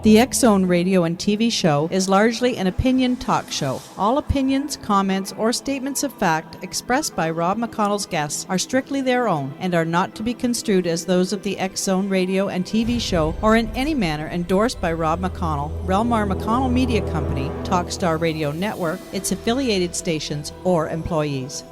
The X-Zone radio and TV show is largely an opinion talk show. All opinions, comments, or statements of fact expressed by Rob McConnell's guests are strictly their own and are not to be construed as those of the X-Zone radio and TV show or in any manner endorsed by Rob McConnell, Relmar McConnell Media Company, Talkstar Radio Network, its affiliated stations, or employees.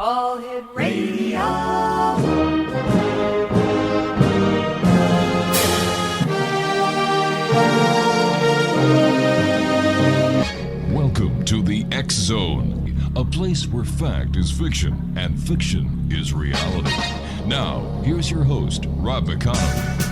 All Hit Radio. Welcome to the X Zone, a place where fact is fiction and fiction is reality. Now, here's your host, Rob McConnell.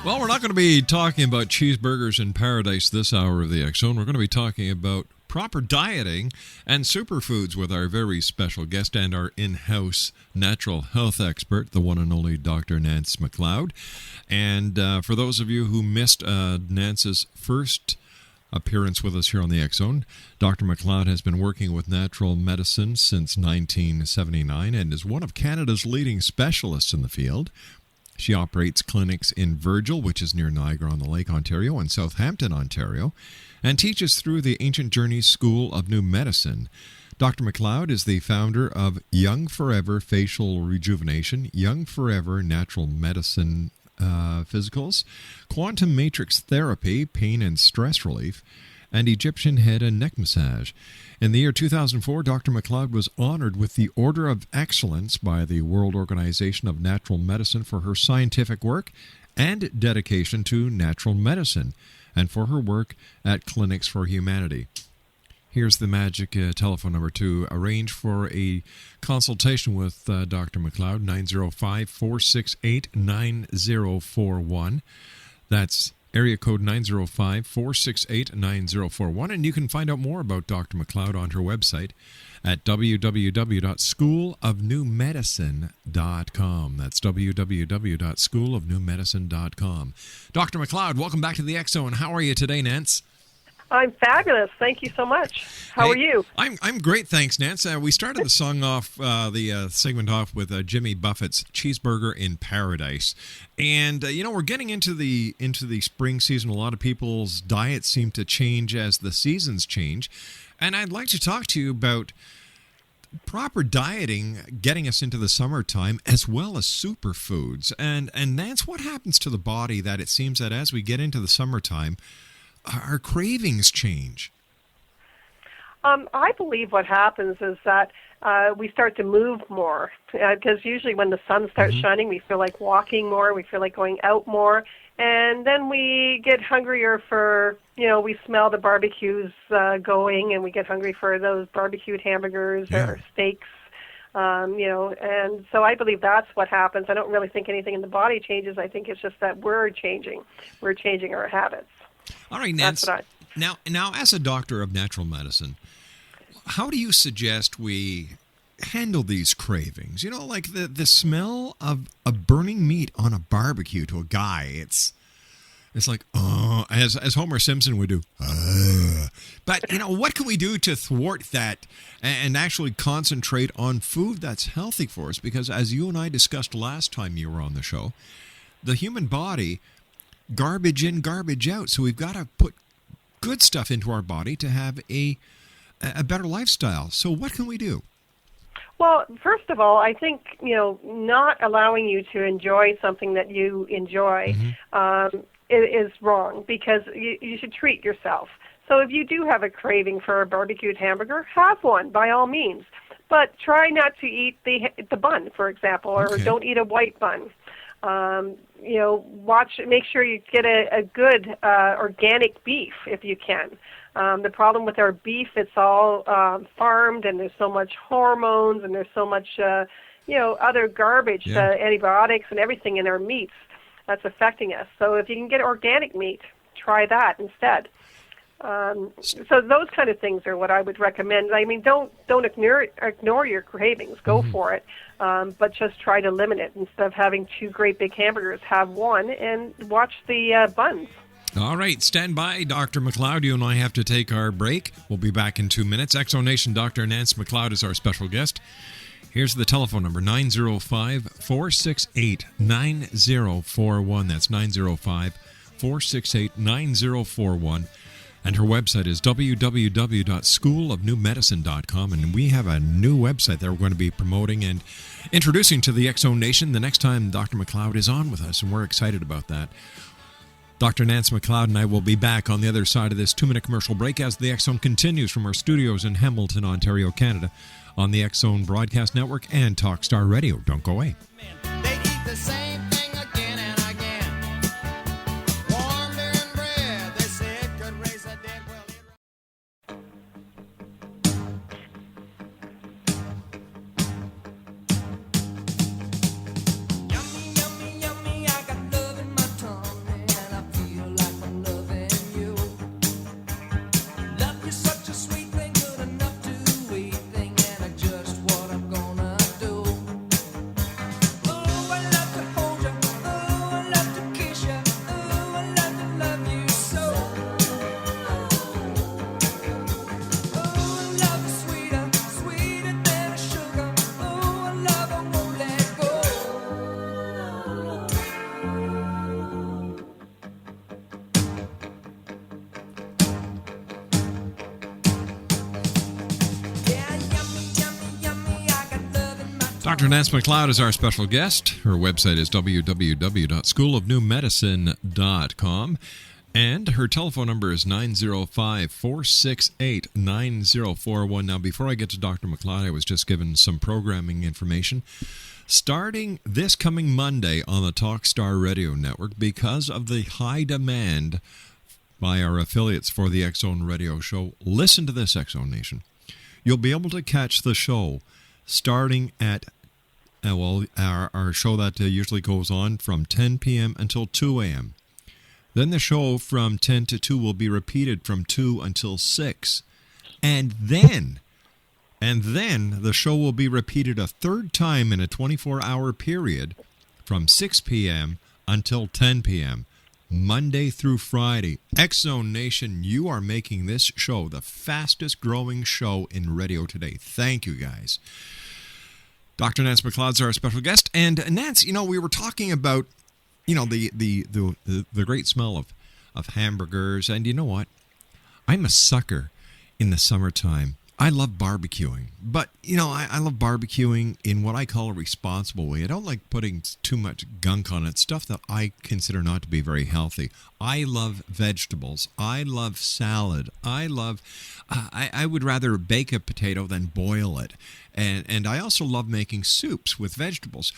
Well, we're not going to be talking about cheeseburgers in paradise this hour of the X-Zone. We're going to be talking about proper dieting and superfoods with our very special guest and our in-house natural health expert, the one and only Dr. Nance McLeod. And for those of you who missed Nance's first appearance with us here on the X-Zone, Dr. McLeod has been working with natural medicine since 1979 and is one of Canada's leading specialists in the field. She operates clinics in Virgil, which is near Niagara-on-the-Lake, Ontario, and Southampton, Ontario, and teaches through the Ancient Journeys School of New Medicine. Dr. McLeod is the founder of Young Forever Facial Rejuvenation, Young Forever Natural Medicine Physicals, Quantum Matrix Therapy, Pain and Stress Relief, and Egyptian Head and Neck Massage. In the year 2004, Dr. McLeod was honored with the Order of Excellence by the World Organization of Natural Medicine for her scientific work and dedication to natural medicine, and for her work at Clinics for Humanity. Here's the magic telephone number to arrange for a consultation with Dr. McLeod, 905-468-9041. That's area code 905-468-9041. And you can find out more about Dr. McLeod on her website at www.schoolofnewmedicine.com. That's www.schoolofnewmedicine.com. Dr. McLeod, welcome back to the X-Zone. How are you today, Nance? I'm fabulous. Thank you so much. How are you? I'm great, thanks, Nance. We started the song off, the segment off with Jimmy Buffett's Cheeseburger in Paradise. And, we're getting into the spring season. A lot of people's diets seem to change as the seasons change. And I'd like to talk to you about proper dieting getting us into the summertime, as well as superfoods. And Nance, what happens to the body that it seems that as we get into the summertime, our cravings change? I believe what happens is that we start to move more, because usually when the sun starts shining, we feel like walking more, we feel like going out more, and then we get hungrier for, we smell the barbecues going, and we get hungry for those barbecued hamburgers or steaks, and so I believe that's what happens. I don't really think anything in the body changes. I think it's just that we're changing our habits. All right, Nance. Now, as a doctor of natural medicine, how do you suggest we handle these cravings? Like the smell of a burning meat on a barbecue to a guy, it's like, oh, as Homer Simpson would do. But, what can we do to thwart that and actually concentrate on food that's healthy for us? Because as you and I discussed last time you were on the show, the human body, garbage in, garbage out. So we've got to put good stuff into our body to have a better lifestyle. So what can we do? Well, first of all, I think, not allowing you to enjoy something that you enjoy is wrong, because you should treat yourself. So if you do have a craving for a barbecued hamburger, have one, by all means. But try not to eat the bun, for example, or don't eat a white bun. Make sure you get a good organic beef if you can. The problem with our beef, it's all farmed, and there's so much hormones, and there's so much, other garbage, antibiotics and everything in our meats that's affecting us. So if you can get organic meat, try that instead. So those kind of things are what I would recommend. I mean, don't ignore your cravings. Go for it, but just try to limit it. Instead of having 2 great big hamburgers, have one and watch the buns. All right, stand by, Dr. McLeod. You and I have to take our break. We'll be back in 2 minutes. Exonation Dr. Nance McLeod is our special guest. Here's the telephone number, 905-468-9041. That's 905-468-9041. And her website is www.schoolofnewmedicine.com. And we have a new website that we're going to be promoting and introducing to the X Zone Nation the next time Dr. McLeod is on with us, and we're excited about that. Dr. Nance McLeod and I will be back on the other side of this 2-minute commercial break as the X Zone continues from our studios in Hamilton, Ontario, Canada, on the X Zone Broadcast Network and Talkstar Radio. Don't go away. They eat the same thing again and again. Warm beer and bread, they say it could raise a dead. Well, yummy, yummy, yummy, I got love in my tummy, and I feel like I'm loving you. Love you such a sweet thing, good enough to eat thing, and just what I'm gonna do. Ooh, I love to hold you. Ooh, I love to kiss you. Ooh, I love to love you so. Ooh, love is sweeter, sweeter than a sugar. Ooh, I love I won't let go. Yeah, yummy, yummy, yummy, I got love in my Dr. Nance McLeod is our special guest. Her website is www.schoolofnewmedicine.com. And her telephone number is 905-468-9041. Now, before I get to Dr. McLeod, I was just given some programming information. Starting this coming Monday on the Talkstar Radio Network, because of the high demand by our affiliates for the X Zone Radio Show, listen to this, X Zone Nation. You'll be able to catch the show starting at, our show that usually goes on from 10 p.m. until 2 a.m. Then the show from 10 to 2 will be repeated from 2 until 6. And then the show will be repeated a third time in a 24-hour period from 6 p.m. until 10 p.m. Monday through Friday. X Zone Nation, you are making this show the fastest growing show in radio today. Thank you, guys. Dr. Nance McLeod's our special guest. And Nance, we were talking about, the great smell of hamburgers. And you know what? I'm a sucker in the summertime. I love barbecuing. But, I love barbecuing in what I call a responsible way. I don't like putting too much gunk on it, stuff that I consider not to be very healthy. I love vegetables. I love salad. I would rather bake a potato than boil it. And I also love making soups with vegetables.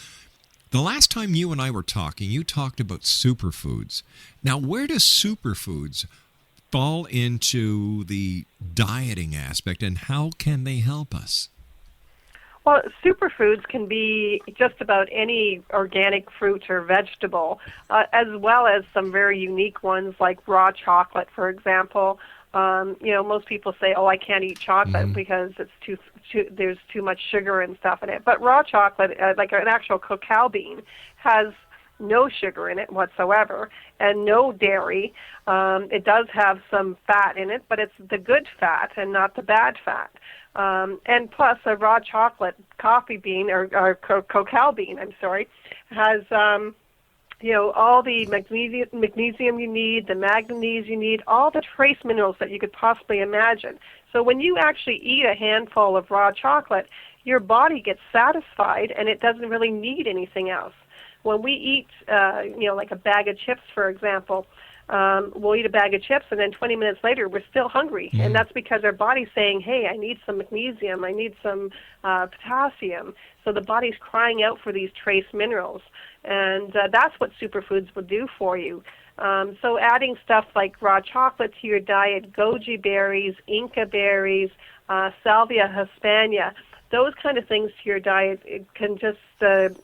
The last time you and I were talking, you talked about superfoods. Now, where does superfoods fall into the dieting aspect, and how can they help us? Well, superfoods can be just about any organic fruit or vegetable, as well as some very unique ones like raw chocolate, for example. Most people say, "Oh, I can't eat chocolate because it's there's too much sugar and stuff in it." But raw chocolate, like an actual cacao bean, has no sugar in it whatsoever and no dairy. It does have some fat in it, but it's the good fat and not the bad fat. And plus, a raw chocolate coffee bean or cacao bean, has all the magnesium you need, the manganese you need, all the trace minerals that you could possibly imagine. So when you actually eat a handful of raw chocolate, your body gets satisfied and it doesn't really need anything else. When we eat, like a bag of chips, for example, we'll eat a bag of chips, and then 20 minutes later, we're still hungry. And that's because our body's saying, hey, I need some magnesium, I need some potassium. So the body's crying out for these trace minerals. And that's what superfoods will do for you. So adding stuff like raw chocolate to your diet, goji berries, Inca berries, Salvia hispania, those kind of things to your diet, it can just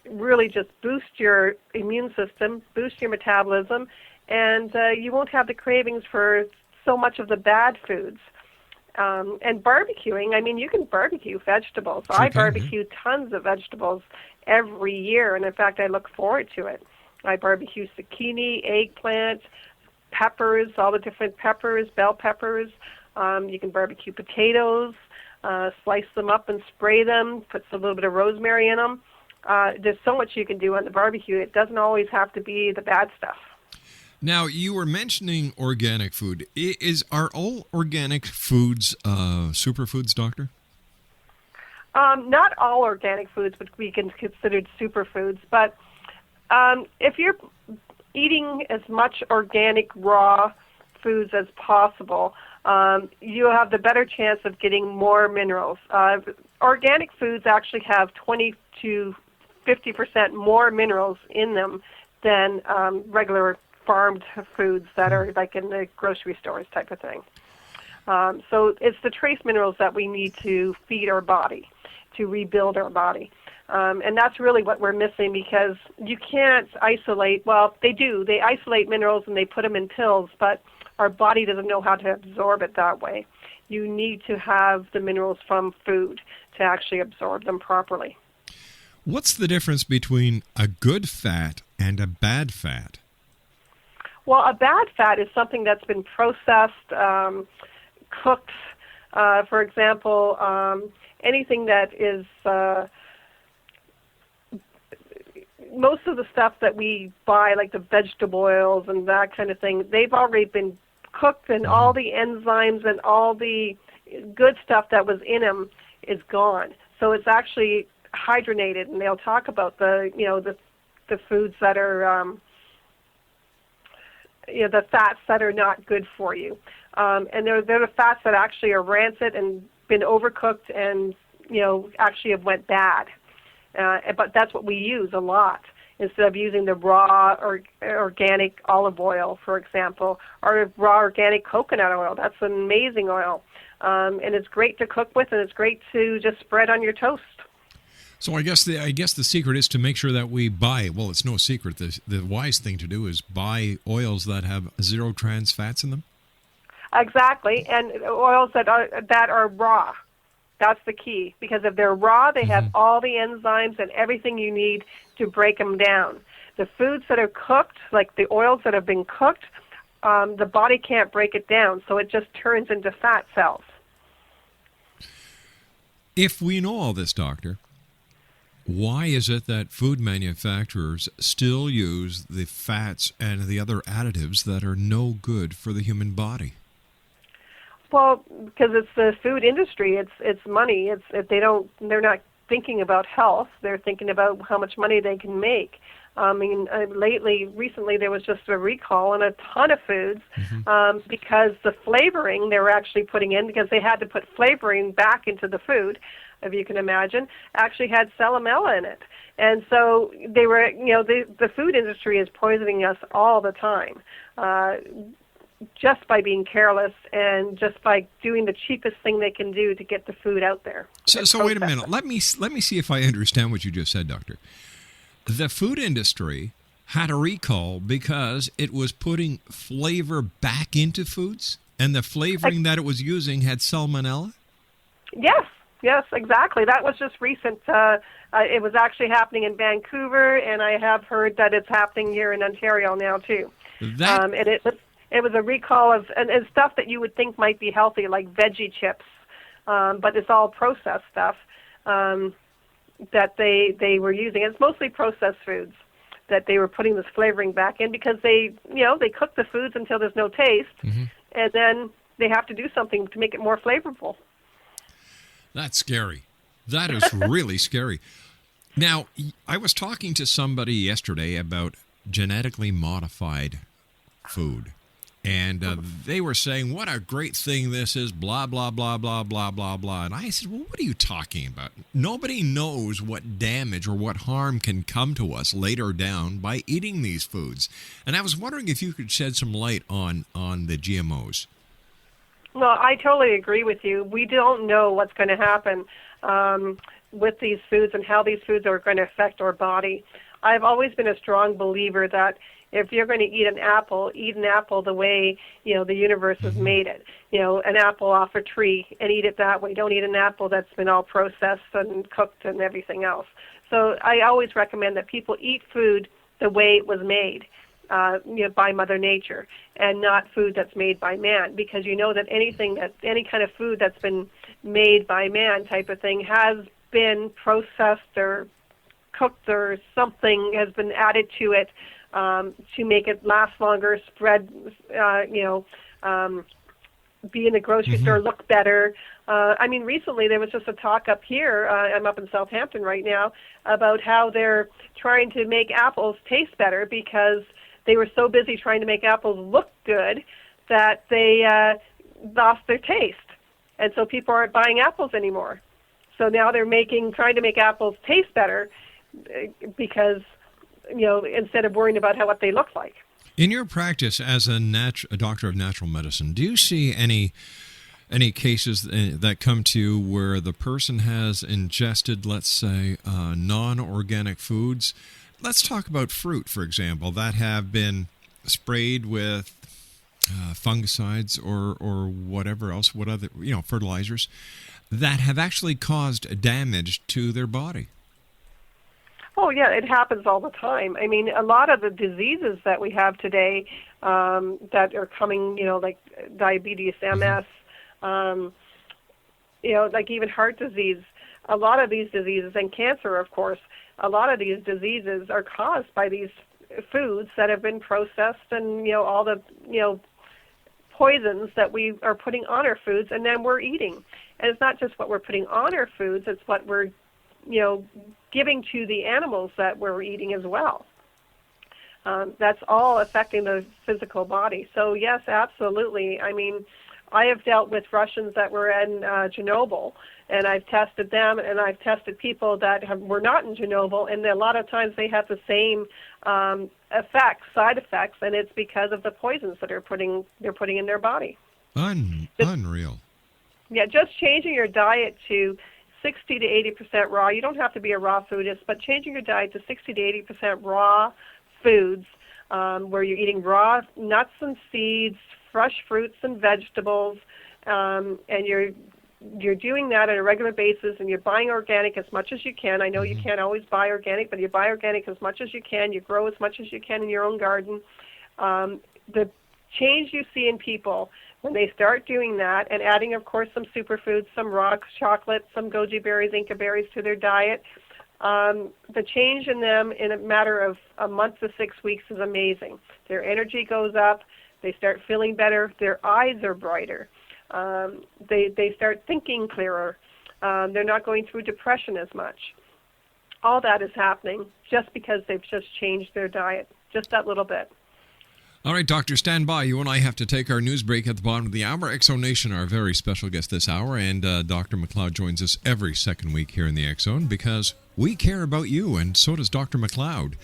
really just boost your immune system, boost your metabolism, and you won't have the cravings for so much of the bad foods. And barbecuing, I mean, you can barbecue vegetables. Sure I can, barbecue tons of vegetables every year, and in fact, I look forward to it. I barbecue zucchini, eggplant, peppers, all the different peppers, bell peppers. You can barbecue potatoes, slice them up and spray them, put a little bit of rosemary in them. There's so much you can do on the barbecue. It doesn't always have to be the bad stuff. Now, you were mentioning organic food. Are all organic foods superfoods, Doctor? Not all organic foods would be considered superfoods, but if you're eating as much organic raw foods as possible, you have the better chance of getting more minerals. Organic foods actually have 20 to 50% more minerals in them than regular farmed foods that are like in the grocery stores type of thing. So it's the trace minerals that we need to feed our body, to rebuild our body. And that's really what we're missing, because you can't isolate, well, they do. They isolate minerals and they put them in pills, but our body doesn't know how to absorb it that way. You need to have the minerals from food to actually absorb them properly. What's the difference between a good fat and a bad fat? Well, a bad fat is something that's been processed, cooked. For example, anything that is... most of the stuff that we buy, like the vegetable oils and that kind of thing, they've already been cooked, and all the enzymes and all the good stuff that was in them is gone. So it's actually hydrogenated, and they'll talk about the foods that are the fats that are not good for you, and they're the fats that actually are rancid and been overcooked and actually have went bad. But that's what we use a lot, instead of using the raw or organic olive oil, for example, or raw organic coconut oil. That's an amazing oil, and it's great to cook with, and it's great to just spread on your toast. So I guess the secret is to make sure that we buy. Well, it's no secret. The wise thing to do is buy oils that have zero trans fats in them. Exactly, and oils that are raw. That's the key, because if they're raw, they have all the enzymes and everything you need to break them down. The foods that are cooked, like the oils that have been cooked, the body can't break it down, so it just turns into fat cells. If we know all this, Doctor, why is it that food manufacturers still use the fats and the other additives that are no good for the human body? Well, because it's the food industry. It's money. They're not thinking about health. They're thinking about how much money they can make. Recently there was just a recall on a ton of foods because the flavoring they were actually putting in, because they had to put flavoring back into the food, if you can imagine, actually had salmonella in it. And so they were, the food industry is poisoning us all the time. Just by being careless and just by doing the cheapest thing they can do to get the food out there. So wait a minute. Let me see if I understand what you just said, Doctor. The food industry had a recall because it was putting flavor back into foods, and the flavoring that it was using had salmonella? Yes, exactly. That was just recent. It was actually happening in Vancouver, and I have heard that it's happening here in Ontario now too. It was a recall of and stuff that you would think might be healthy, like veggie chips, but it's all processed stuff that they were using. It's mostly processed foods that they were putting this flavoring back in, because they cook the foods until there's no taste, and then they have to do something to make it more flavorful. That's scary. That is really scary. Now, I was talking to somebody yesterday about genetically modified food. And they were saying, what a great thing this is, blah, blah, blah, blah, blah, blah, blah. And I said, well, what are you talking about? Nobody knows what damage or what harm can come to us later down by eating these foods. And I was wondering if you could shed some light on the GMOs. Well, I totally agree with you. We don't know what's going to happen with these foods and how these foods are going to affect our body. I've always been a strong believer that if you're going to eat an apple the way, the universe has made it. An apple off a tree, and eat it that way. Don't eat an apple that's been all processed and cooked and everything else. So I always recommend that people eat food the way it was made, by Mother Nature, and not food that's made by man, because that any kind of food that's been made by man type of thing has been processed or cooked, or something has been added to it to make it last longer, spread, be in the grocery store, look better. Recently there was just a talk up here, I'm up in Southampton right now, about how they're trying to make apples taste better because they were so busy trying to make apples look good that they lost their taste. And so people aren't buying apples anymore. So now they're trying to make apples taste better because instead of worrying about what they look like. In your practice as a doctor of natural medicine, do you see any cases that come to you where the person has ingested, let's say, non-organic foods? Let's talk about fruit, for example, that have been sprayed with fungicides or whatever else, what other fertilizers that have actually caused damage to their body. Oh, yeah, it happens all the time. A lot of the diseases that we have today that are coming, like diabetes, MS, like even heart disease, a lot of these diseases, and cancer, of course, a lot of these diseases are caused by these foods that have been processed and, all the, poisons that we are putting on our foods and then we're eating. And it's not just what we're putting on our foods, it's what we're giving to the animals that we're eating as well. That's all affecting the physical body. So yes, absolutely. I have dealt with Russians that were in Chernobyl, and I've tested them, and I've tested people that were not in Chernobyl, and a lot of times they have the same side effects, and it's because of the poisons that they're putting in their body. Unreal. Yeah, just changing your diet to 60 to 80% raw. You don't have to be a raw foodist, but changing your diet to 60 to 80% raw foods, where you're eating raw nuts and seeds, fresh fruits and vegetables, and you're doing that on a regular basis, and you're buying organic as much as you can. I know you can't always buy organic, but you buy organic as much as you can. You grow as much as you can in your own garden. The change you see in people when they start doing that, and adding, of course, some superfoods, some raw chocolate, some goji berries, Inca berries to their diet, the change in them in a matter of a month to 6 weeks is amazing. Their energy goes up. They start feeling better. Their eyes are brighter. They start thinking clearer. They're not going through depression as much. All that is happening just because they've just changed their diet, just that little bit. All right, Doctor, stand by. You and I have to take our news break at the bottom of the hour. Exo Nation, our very special guest this hour, and Dr. McLeod joins us every second week here in the X Zone because we care about you, and so does Dr. McLeod.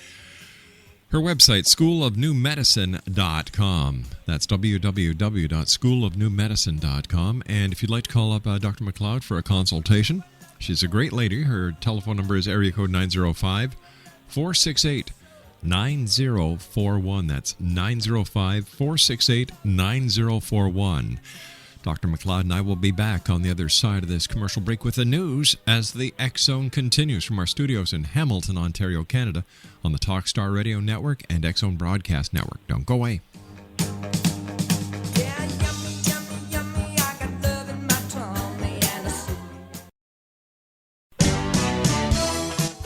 Her website, schoolofnewmedicine.com. That's www.schoolofnewmedicine.com. And if you'd like to call up Dr. McLeod for a consultation, she's a great lady. Her telephone number is area code 905-468-9041. That's 905-468-9041. Dr. McLeod and I will be back on the other side of this commercial break with the news as the X Zone continues from our studios in Hamilton, Ontario, Canada, on the Talkstar Radio Network and X Zone Broadcast Network. Don't go away.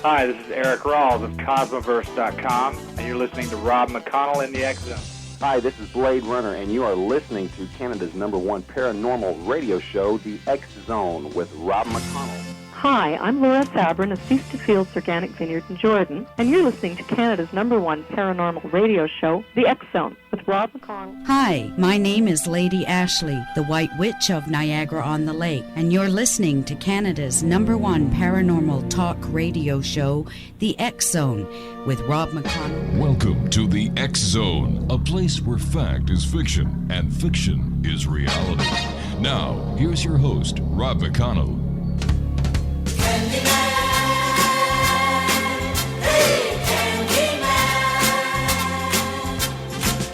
Hi, this is Eric Rawls of Cosmoverse.com, and you're listening to Rob McConnell in the X Zone. Hi, this is Blade Runner, and you are listening to Canada's #1 paranormal radio show, The X Zone, with Rob McConnell. Hi, I'm Laura Sabrin of Feast to Fields Organic Vineyard in Jordan, and you're listening to Canada's #1 paranormal radio show, The X Zone, with Rob McConnell. Hi, my name is Lady Ashley, the White Witch of Niagara-on-the-Lake, and you're listening to Canada's #1 paranormal talk radio show, The X Zone, with Rob McConnell. Welcome to the X Zone, a place where fact is fiction and fiction is reality. Now, here's your host, Rob McConnell.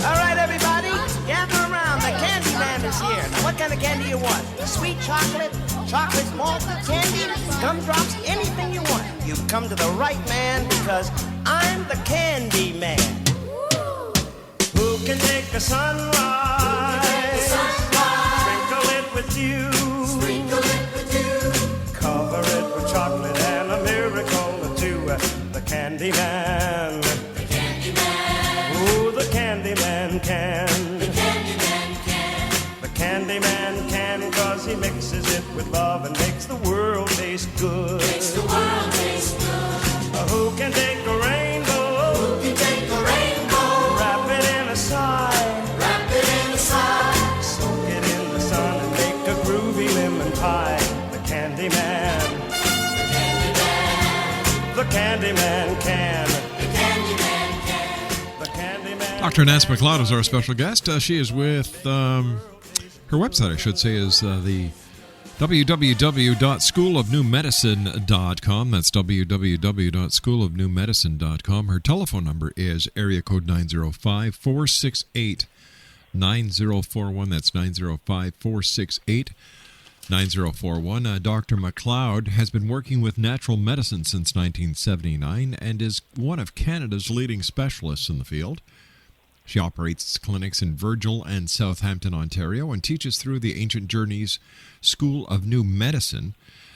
All right, everybody, gather around. The Candyman is here. Now, what kind of candy you want? Sweet chocolate, chocolate malt candy, gumdrops, anything you want. You've come to the right man because I'm the Candyman. Who can take a sunrise? Sprinkle it with dew. Cover it with chocolate and a miracle or two. The Candyman. The Candyman. Ooh, the Candyman can. The Candyman can. The Candyman can, 'cause he mixes it with love and makes the world taste good. Makes the world taste good. Who can take a rainbow? Who can take a rainbow? Wrap it in a sigh. Wrap it in a sigh. Soak it in the sun and make a groovy lemon pie. The Candyman. The Candyman. The Candyman can. The Candyman can. The Candyman. Dr. Nance McLeod is our special guest. She is with, her website, I should say, is the www.schoolofnewmedicine.com. That's www.schoolofnewmedicine.com. Her telephone number is area code 905-468-9041. That's 905-468-9041. Dr. McLeod has been working with natural medicine since 1979 and is one of Canada's leading specialists in the field. She operates clinics in Virgil and Southampton, Ontario, and teaches through the Ancient Journeys School of New Medicine.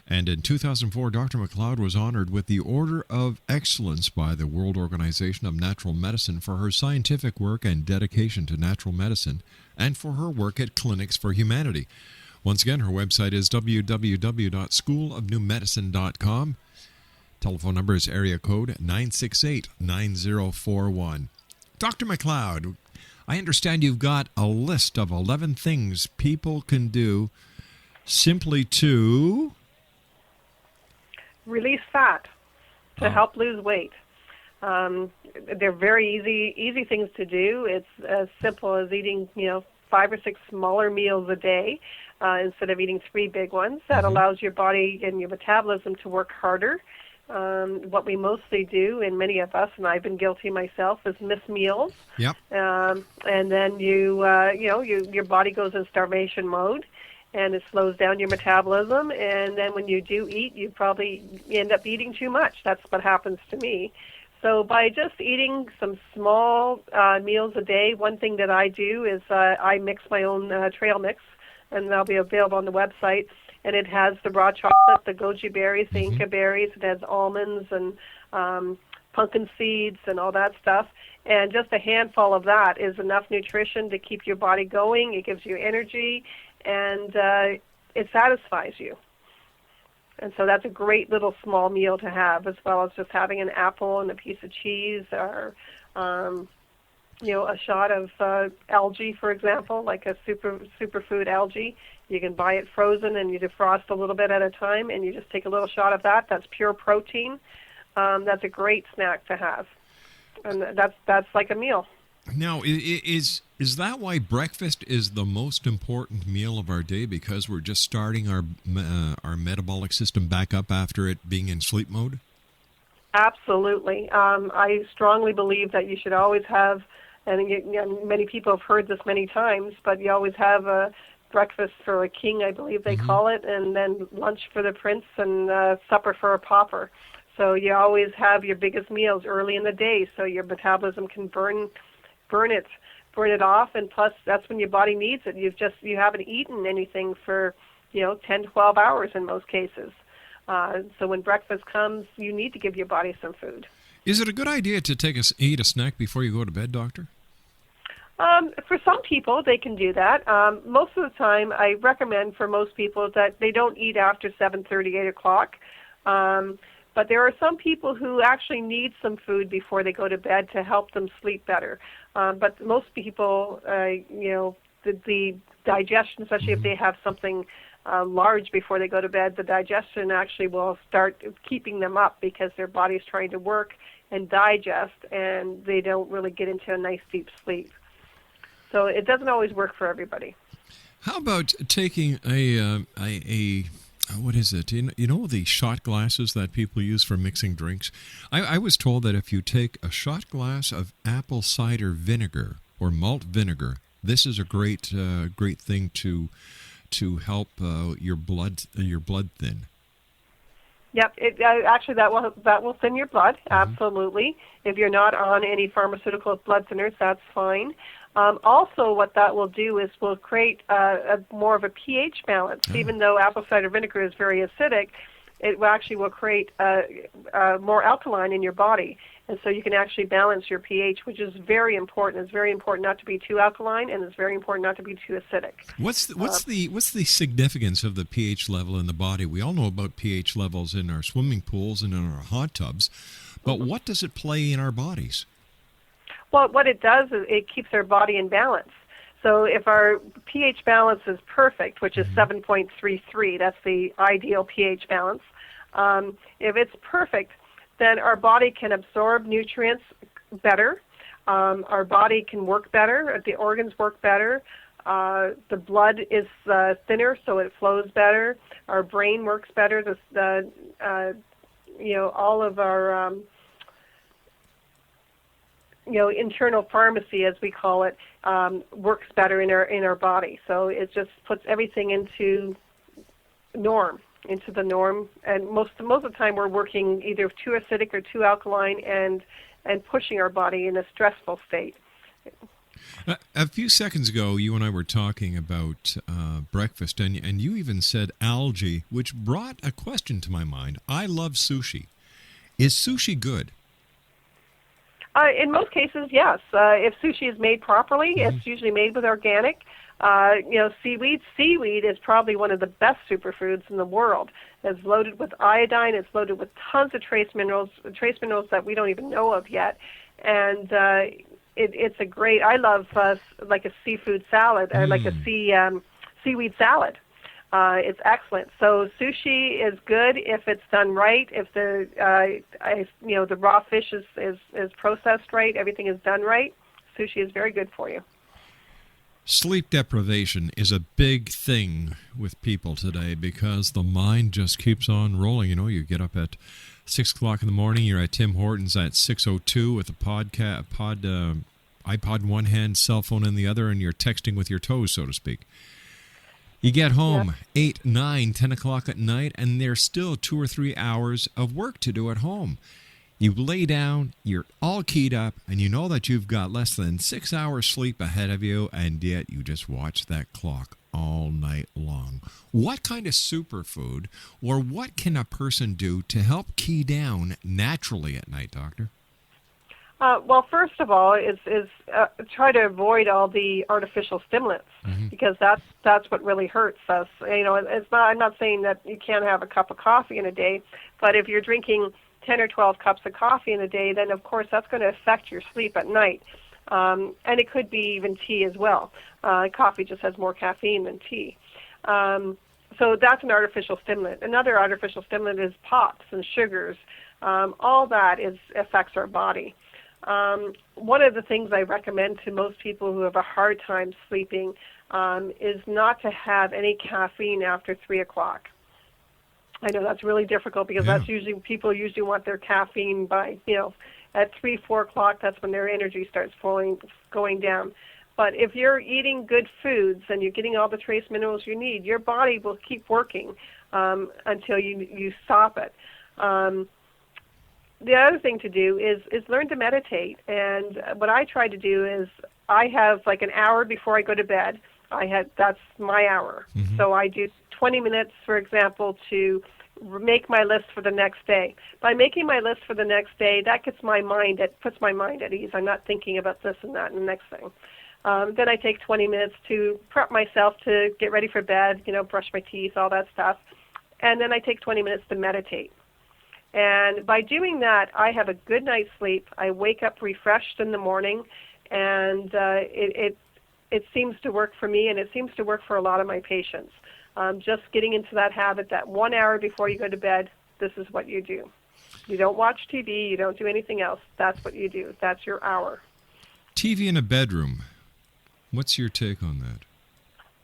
And in 2004, Dr. McLeod was honored with the Order of Excellence by the World Organization of Natural Medicine for her scientific work and dedication to natural medicine, and for her work at Clinics for Humanity. Once again, her website is www.schoolofnewmedicine.com. Telephone number is area code 968-9041. Dr. McLeod, I understand you've got a list of 11 things people can do simply to Release fat to help lose weight. They're very easy things to do. It's as simple as eating, 5 or 6 smaller meals a day instead of eating 3 big ones. That allows your body and your metabolism to work harder. What we mostly do, and many of us, and I've been guilty myself, is miss meals. Yep. And then your body goes in starvation mode, and it slows down your metabolism. And then when you do eat, you probably end up eating too much. That's what happens to me. So by just eating some small meals a day, one thing that I do is I mix my own trail mix, and that'll be available on the website. And it has the raw chocolate, the goji berries, the Inca berries. It has almonds and pumpkin seeds and all that stuff. And just a handful of that is enough nutrition to keep your body going. It gives you energy, and it satisfies you. And so that's a great little small meal to have, as well as just having an apple and a piece of cheese, or a shot of algae, for example, like a superfood algae. You can buy it frozen, and you defrost a little bit at a time, and you just take a little shot of that. That's pure protein. That's a great snack to have, and that's like a meal. Now, is that why breakfast is the most important meal of our day? Because we're just starting our metabolic system back up after it being in sleep mode? Absolutely. I strongly believe that you should always have, and many people have heard this many times, but you always have a breakfast for a king, I believe they call it, and then lunch for the prince, and supper for a pauper. So you always have your biggest meals early in the day, so your metabolism can burn it off, and plus that's when your body needs it. You haven't eaten anything for 10, 12 hours in most cases. So when breakfast comes, you need to give your body some food. Is it a good idea to eat a snack before you go to bed, doctor? For some people, they can do that. Most of the time, I recommend for most people that they don't eat after 7:30, 8 o'clock. But there are some people who actually need some food before they go to bed to help them sleep better. But most people, the digestion, especially if they have something large before they go to bed, the digestion actually will start keeping them up because their body's trying to work and digest, and they don't really get into a nice deep sleep. So it doesn't always work for everybody. How about taking a what is it? You know the shot glasses that people use for mixing drinks? I was told that if you take a shot glass of apple cider vinegar or malt vinegar, this is a great thing to help your blood thin. Yep, actually that will thin your blood, absolutely. If you're not on any pharmaceutical blood thinners, that's fine. Also, what that will do is will create more of a pH balance. Even though apple cider vinegar is very acidic, it will create more alkaline in your body. And so you can actually balance your pH, which is very important. It's very important not to be too alkaline, and it's very important not to be too acidic. What's the significance of the pH level in the body? We all know about pH levels in our swimming pools and in our hot tubs, but what does it play in our bodies? Well, what it does is it keeps our body in balance. So if our pH balance is perfect, which is 7.33, that's the ideal pH balance. If it's perfect, then our body can absorb nutrients better. Our body can work better. The organs work better. The blood is thinner, so it flows better. Our brain works better. All of our internal pharmacy, as we call it, works better in our body. So it just puts everything into the norm, and most of the time we're working either too acidic or too alkaline and pushing our body in a stressful state. A few seconds ago, you and I were talking about breakfast, and you even said algae, which brought a question to my mind. I love sushi. Is sushi good? In most cases, yes. If sushi is made properly, it's usually made with organic. Seaweed. Seaweed is probably one of the best superfoods in the world. It's loaded with iodine. It's loaded with tons of trace minerals that we don't even know of yet. And it's a great. I love like a seafood salad, like a seaweed salad. It's excellent. So sushi is good if it's done right. If the raw fish is processed right, everything is done right. Sushi is very good for you. Sleep deprivation is a big thing with people today because the mind just keeps on rolling. You get up at 6 o'clock in the morning, you're at Tim Hortons at 6:02 with a iPod in one hand, cell phone in the other, and you're texting with your toes, so to speak. You get home 8, 9, 10 o'clock at night, and there's still 2 or 3 hours of work to do at home. You lay down, you're all keyed up, and you know that you've got less than 6 hours sleep ahead of you, and yet you just watch that clock all night long. What kind of superfood, or what can a person do to help key down naturally at night, Doctor? Well, first of all, is try to avoid all the artificial stimulants because that's what really hurts us. I'm not saying that you can't have a cup of coffee in a day, but if you're drinking 10 or 12 cups of coffee in a day, then of course that's going to affect your sleep at night. And it could be even tea as well. Coffee just has more caffeine than tea. So that's an artificial stimulant. Another artificial stimulant is pops and sugars. All that affects our body. One of the things I recommend to most people who have a hard time sleeping is not to have any caffeine after 3 o'clock. I know that's really difficult because that's usually people usually want their caffeine by, at 3, 4 o'clock, that's when their energy starts going down. But if you're eating good foods and you're getting all the trace minerals you need, your body will keep working until you stop it. The other thing to do is learn to meditate. And what I try to do is I have like an hour before I go to bed. That's my hour. So I do 20 minutes, for example, to make my list for the next day. By making my list for the next day, that puts my mind at ease. I'm not thinking about this and that and the next thing. Then I take 20 minutes to prep myself to get ready for bed, brush my teeth, all that stuff. And then I take 20 minutes to meditate. And by doing that, I have a good night's sleep. I wake up refreshed in the morning, and it seems to work for me, and it seems to work for a lot of my patients. Just getting into that habit that 1 hour before you go to bed, this is what you do. You don't watch TV. You don't do anything else. That's what you do. That's your hour. TV in a bedroom. What's your take on that?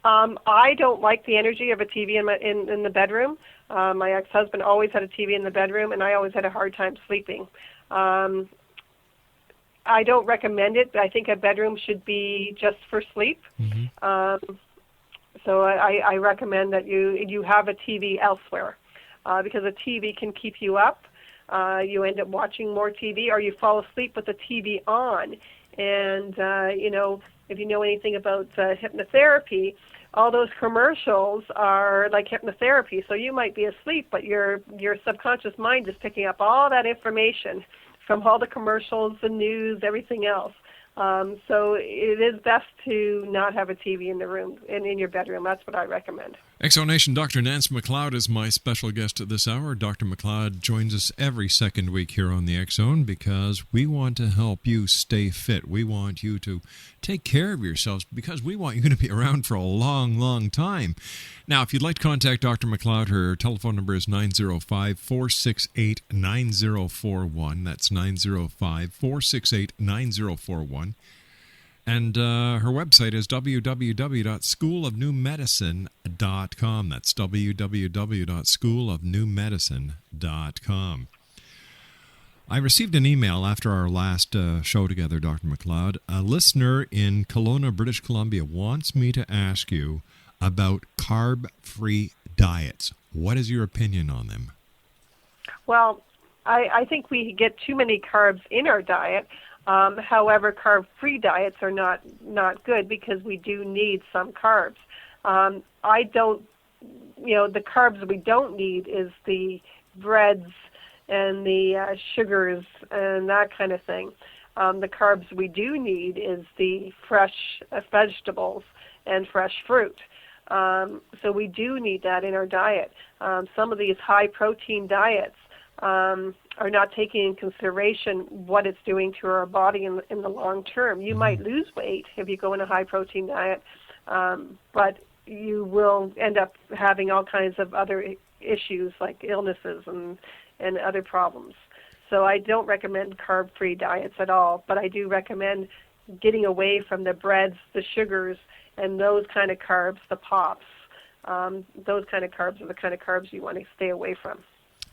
I don't like the energy of a TV in the bedroom. My ex-husband always had a TV in the bedroom, and I always had a hard time sleeping. I don't recommend it. I think a bedroom should be just for sleep. Mm-hmm. So I recommend that you have a TV elsewhere, because a TV can keep you up. You end up watching more TV, or you fall asleep with the TV on. And, if you know anything about hypnotherapy, all those commercials are like hypnotherapy. So you might be asleep, but your subconscious mind is picking up all that information from all the commercials, the news, everything else. So it is best to not have a TV in the room, in your bedroom. That's what I recommend. Exonation, Dr. Nance McLeod is my special guest at this hour. Dr. McLeod joins us every second week here on the X-Zone because we want to help you stay fit. We want you to take care of yourselves because we want you to be around for a long, long time. Now, if you'd like to contact Dr. McLeod, her telephone number is 905-468-9041. That's 905-468-9041. And her website is www.schoolofnewmedicine.com. That's www.schoolofnewmedicine.com. I received an email after our last show together, Dr. McLeod. A listener in Kelowna, British Columbia, wants me to ask you about carb-free diets. What is your opinion on them? Well, I think we get too many carbs in our diet. However, carb-free diets are not good because we do need some carbs. The carbs we don't need is the breads and the sugars and that kind of thing. The carbs we do need is the fresh vegetables and fresh fruit. So we do need that in our diet. Some of these high-protein diets are not taking in consideration what it's doing to our body in the long term. You might lose weight if you go in a high-protein diet, but you will end up having all kinds of other issues like illnesses and other problems. So I don't recommend carb-free diets at all, but I do recommend getting away from the breads, the sugars, and those kind of carbs, the pops. Those kind of carbs are the kind of carbs you want to stay away from.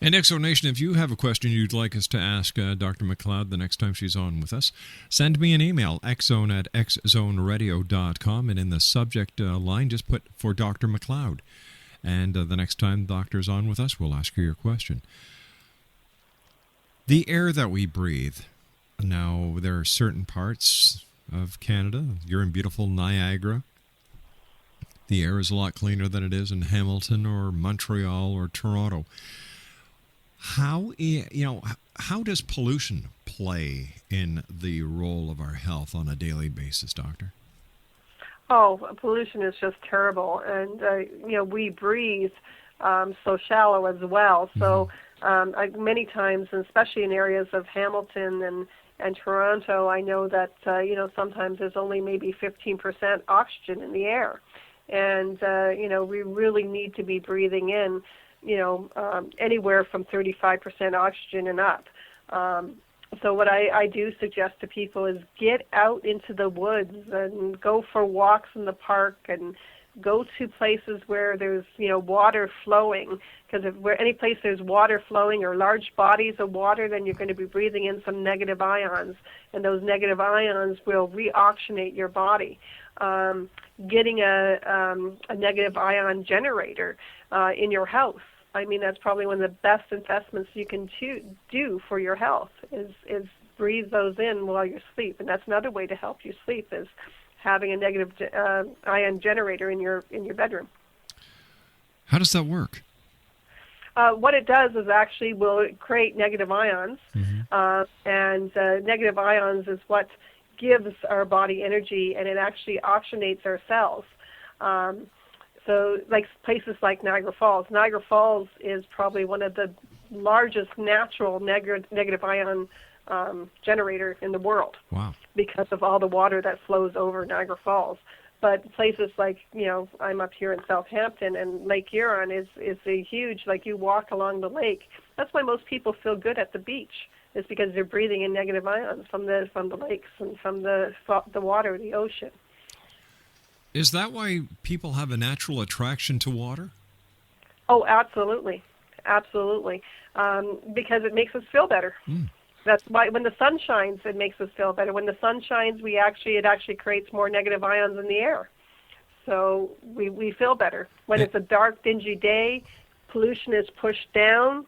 And Exonation, if you have a question you'd like us to ask Dr. McLeod the next time she's on with us, send me an email, xzone@xzoneradio.com, and in the subject line, just put for Dr. McLeod. And the next time the doctor's on with us, we'll ask her your question. The air that we breathe. Now, there are certain parts of Canada. You're in beautiful Niagara. The air is a lot cleaner than it is in Hamilton or Montreal or Toronto. How does pollution play in the role of our health on a daily basis, Doctor? Oh, pollution is just terrible, and we breathe so shallow as well. So many times, and especially in areas of Hamilton and Toronto, I know that sometimes there's only maybe 15% oxygen in the air, and we really need to be breathing in anywhere from 35% oxygen and up. So what I do suggest to people is get out into the woods and go for walks in the park and go to places where there's water flowing, because where any place there's water flowing or large bodies of water, then you're going to be breathing in some negative ions, and those negative ions will reoxygenate your body. Getting a negative ion generator in your house. I mean, that's probably one of the best investments you can do for your health is breathe those in while you sleep. And that's another way to help you sleep is having a negative ion generator in your bedroom. How does that work? What it does is actually will create negative ions, and negative ions is what gives our body energy, and it actually oxygenates our cells. So like places like Niagara Falls. Niagara Falls is probably one of the largest natural negative ion generator in the world. Wow. Because of all the water that flows over Niagara Falls. But places like, I'm up here in Southampton, and Lake Huron is a huge, like you walk along the lake. That's why most people feel good at the beach, is because they're breathing in negative ions from the lakes and from the water, the ocean. Is that why people have a natural attraction to water? Oh, absolutely. Absolutely. Because it makes us feel better. Mm. That's why when the sun shines, it makes us feel better. When the sun shines, it actually creates more negative ions in the air. So we feel better. When it's a dark, dingy day, pollution is pushed down.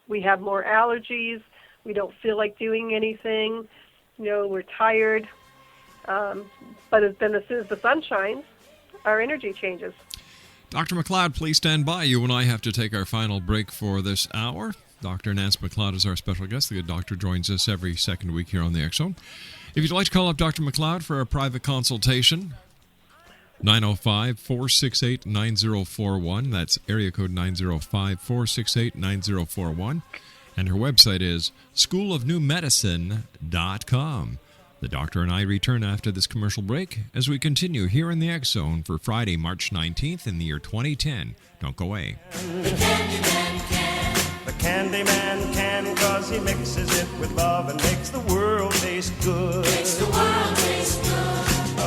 We have more allergies. We don't feel like doing anything. We're tired. But then as soon as the sun shines, our energy changes. Dr. McLeod, please stand by. You and I have to take our final break for this hour. Dr. Nance McLeod is our special guest. The good doctor joins us every second week here on the X Zone. If you'd like to call up Dr. McLeod for a private consultation, 905-468-9041. That's area code 905-468-9041. And her website is schoolofnewmedicine.com. The doctor and I return after this commercial break as we continue here in the X Zone for Friday, March 19th in the year 2010. Don't go away. The Candyman can. The Candyman can, 'cause he mixes it with love and makes the world taste good. Makes the world taste good.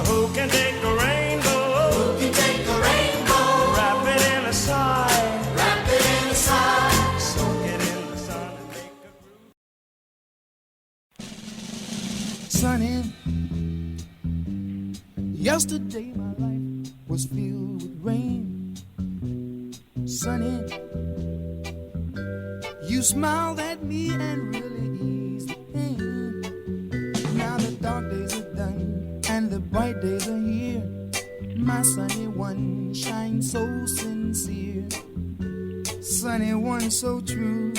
Who can take a rainbow? Who can take a rainbow? Wrap it in a sigh. Wrap it in a sigh. Soak it in the sun and make a groove. Sunny, yesterday my life was filled with rain. Sunny, you smiled at me and really eased the pain. Now the dark days are done and the bright days are here. My sunny one shines so sincere. Sunny one so true.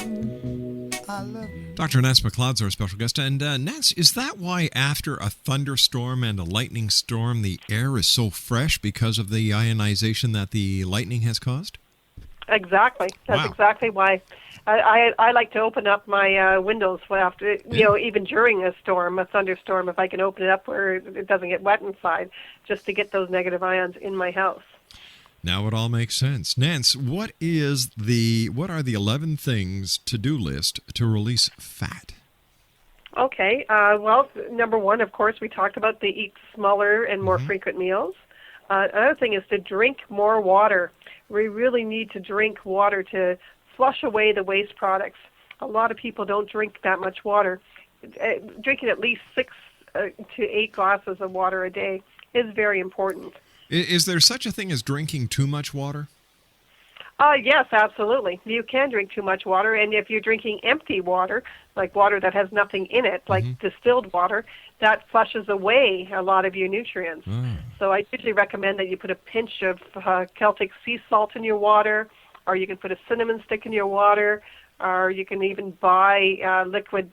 I love you. Dr. Nance McLeod's our special guest. And Nance, is that why after a thunderstorm and a lightning storm, the air is so fresh because of the ionization that the lightning has caused? Exactly. That's exactly why. I like to open up my windows after, even during a thunderstorm, if I can open it up where it doesn't get wet inside, just to get those negative ions in my house. Now it all makes sense. Nance, what are the 11 things to-do list to release fat? Okay. Well, number one, of course, we talked about the eat smaller and more frequent meals. Another thing is to drink more water. We really need to drink water to flush away the waste products. A lot of people don't drink that much water. Drinking at least 6 to 8 glasses of water a day is very important. Is there such a thing as drinking too much water? Yes, absolutely. You can drink too much water, and if you're drinking empty water, like water that has nothing in it, like distilled water, that flushes away a lot of your nutrients. So I usually recommend that you put a pinch of Celtic sea salt in your water, or you can put a cinnamon stick in your water, or you can even buy liquid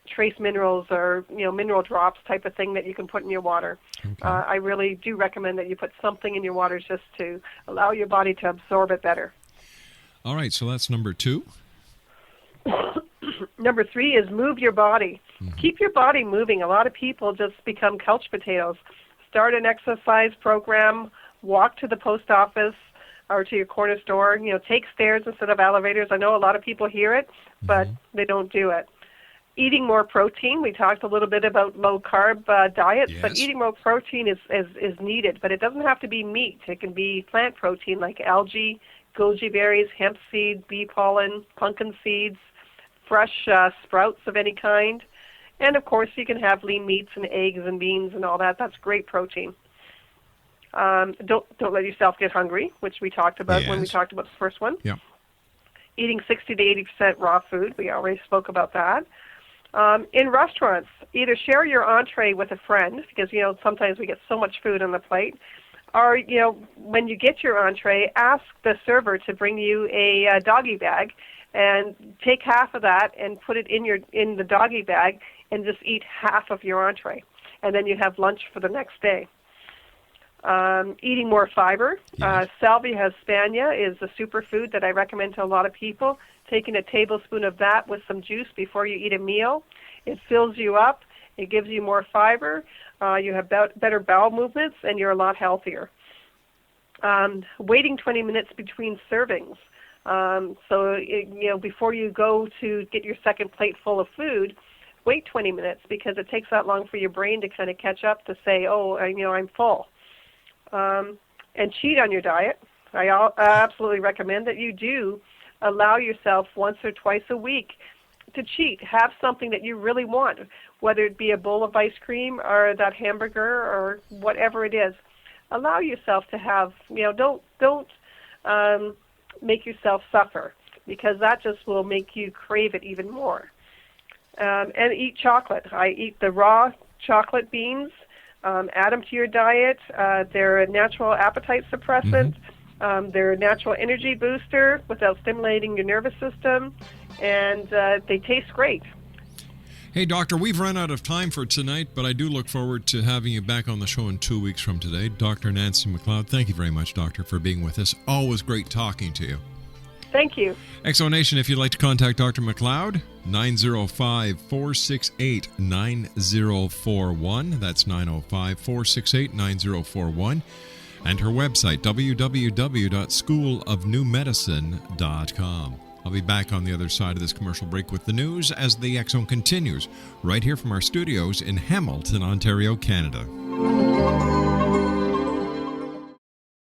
trace minerals or mineral drops type of thing that you can put in your water. Okay. I really do recommend that you put something in your water just to allow your body to absorb it better. All right, so that's number 2. Number 3 is move your body. Keep your body moving. A lot of people just become couch potatoes. Start an exercise program, walk to the post office or to your corner store, take stairs instead of elevators. I know a lot of people hear it, but they don't do it. Eating more protein. We talked a little bit about low-carb diets, but eating more protein is needed. But it doesn't have to be meat. It can be plant protein like algae, goji berries, hemp seed, bee pollen, pumpkin seeds, fresh sprouts of any kind. And, of course, you can have lean meats and eggs and beans and all that. That's great protein. Don't let yourself get hungry, which we talked about when we talked about the first one. Yeah. Eating 60 to 80% raw food. We already spoke about that. In restaurants, either share your entree with a friend, because, sometimes we get so much food on the plate, or, when you get your entree, ask the server to bring you a doggy bag and take half of that and put it in the doggy bag and just eat half of your entree. And then you have lunch for the next day. Eating more fiber. Salvia hispania is a superfood that I recommend to a lot of people. Taking a tablespoon of that with some juice before you eat a meal. It fills you up. It gives you more fiber. You have better bowel movements, and you're a lot healthier. Waiting 20 minutes between servings. Before you go to get your second plate full of food, wait 20 minutes because it takes that long for your brain to kind of catch up to say, I'm full. And cheat on your diet. I absolutely recommend that you do allow yourself once or twice a week to cheat. Have something that you really want, whether it be a bowl of ice cream or that hamburger or whatever it is. Allow yourself to have, don't make yourself suffer, because that just will make you crave it even more. And eat chocolate. I eat the raw chocolate beans. Add them to your diet. They're a natural appetite suppressant. They're a natural energy booster without stimulating your nervous system, and they taste great. Hey, Doctor, we've run out of time for tonight, but I do look forward to having you back on the show in 2 weeks from today. Dr. Nancy McLeod, thank you very much, Doctor, for being with us. Always great talking to you. Thank you. Exonation, if you'd like to contact Dr. McLeod, 905-468-9041. That's 905-468-9041. And her website, www.schoolofnewmedicine.com. I'll be back on the other side of this commercial break with the news as the X-Zone continues, right here from our studios in Hamilton, Ontario, Canada.